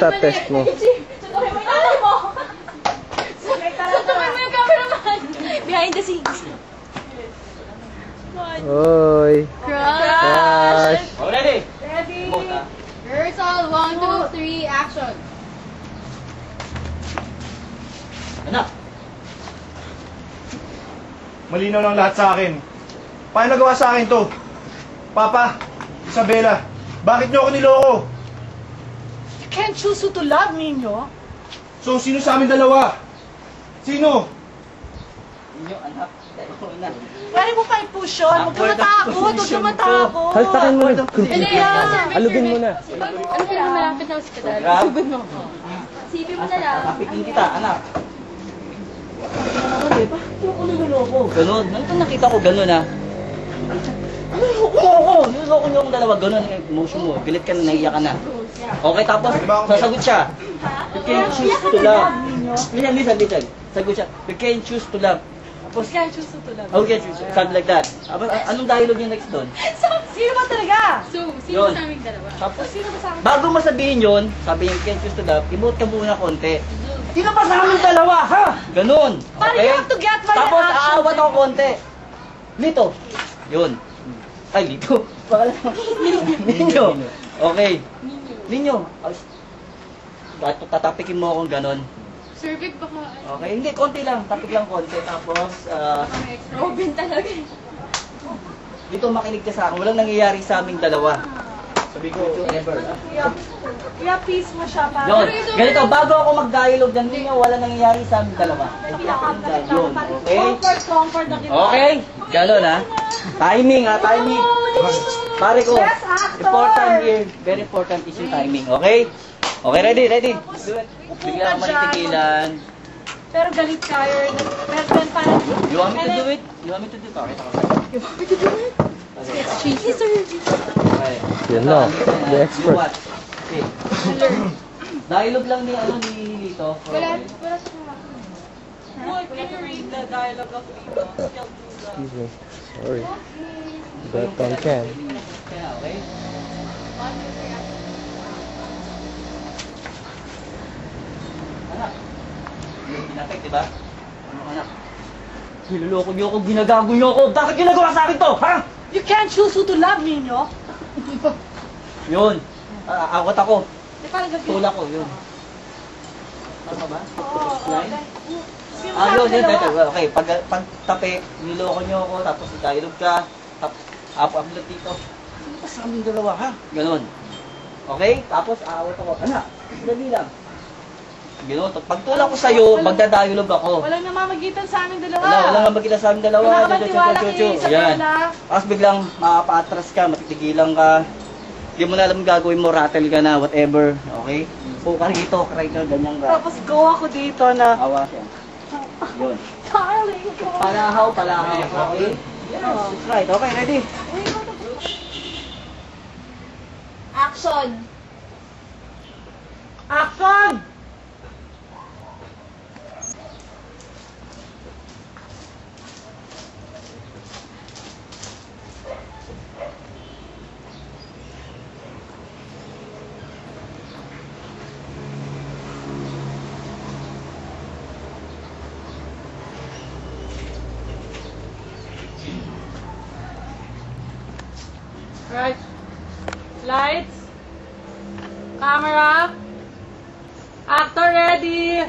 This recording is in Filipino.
Basta test mo. Suntukin mo yung alam mo! Suntukin mo yung cameraman! Behind the scenes. Oy. Crush! Oh, ready? Ready? Both, Rehearsal, 1, 2, 3, action! Anak. Malinaw lang lahat sa akin. Paano nagawa sa akin to? Papa, Isabela, bakit niyo ako niloko? You can't choose who to love, Nino. So, sino sa amin dalawa? Sino? Inyo, anak. Anak. Pwede mo pa i-push yun. Huwag ka matakot. Huwag ka matakot. Haltakin mo na. Hindi, Alugin mo na. Ano ka naman malapit na hospital? Grab. Sipin mo na lang. Tapikin kita, anak. Bakit ako niloloko? Ganun. Nung nakita ko ganun, ha? Niloloko! Niloloko niyo akong dalawa. Ganun ang emotion mo. Galit ka na, naiyak ka na. Okay, tapos sasagot siya. You can choose to love. Listen. Sagot siya. You can choose to love. Tapos, You can't choose who to love. okay, something like that. Anong dialogue niya next doon? Sino ba talaga? So, Yun. sino sa aming dalawa? Tapos, Sino ba sa akin? bago mo sabihin yun, sabi niya, you can choose to love, emote ka muna konti. Sino ba sa aming dalawa, ha? Ganun. Parang Okay? you have to get my Tapos, reaction. aawat ako konti. Lito. Yun. Ay, Lito. Pakala. Ninyo. Okay. Ninyo. Tatapikin mo akong ganun. Cervix baka... Okay, hindi, konti lang. Tapik lang konti. Tapos, Robin talaga. dito makinig ka sa akin. Walang nangyayari sa aming dalawa. Sabi ko, ever. Kaya peace mo siya para. Yun. Ganito, bago ako mag-dialogue ng ninyo, walang nangyayari sa aming dalawa. Yun, okay? Comfort na kita. Okay? Ganon, ha? Timing, ha? Timing. Pare ko, Yes, actor! important here, very important is yung timing, okay? Okay, ready? Do it. Bigla ka manitigilan. Pero galit ka, pero parang... You want me to do it? You want me to do it? Okay, You want me to do it? It's cheesy, sir. Okay. Yan na, the You expert. what? Okay. Dialogue lang ni Lito. Wala sa Boy, can you read the dialogue of Lito? Excuse me. Sorry. That one can. Okay? Anak. Pinapek, diba? Ano, anak? Niloloko niyo ako, ginagago niyo ako. Bakit ginagawa sa akin to, ha? You can't choose who to love, Nino. Yun. Awat ako. Parang galit. Tulak ko, yun. Tama ba? Oo. Yun. Okay, pag tape, niloko niyo ako, tapos dialogue ka, tapos apo-upload dito. Sino ba sa aming dalawa, ha? Ganon. Okay? Tapos aawat ako. Anak, dali lang. Ganon. Pag tulak ko sa'yo, magdadialogue ako. Walang namamagitan sa aming dalawa. Wala nga magkita sa aming dalawa. Wala ka bang tiwala kay Yan. Isabela? Tapos biglang makapa-atras ka, matitigilan ka. Hindi mo na alam gagawin mo, rattle ka na, whatever. Okay? Po ka rito, cry ka, ganyan ka. Tapos go ako dito na... Awa siya. Yun. Darling ko. Palahaw. Okay? Yes, that's right. Okay, ready? Action! Action! Right. Lights. Camera. Actor ready.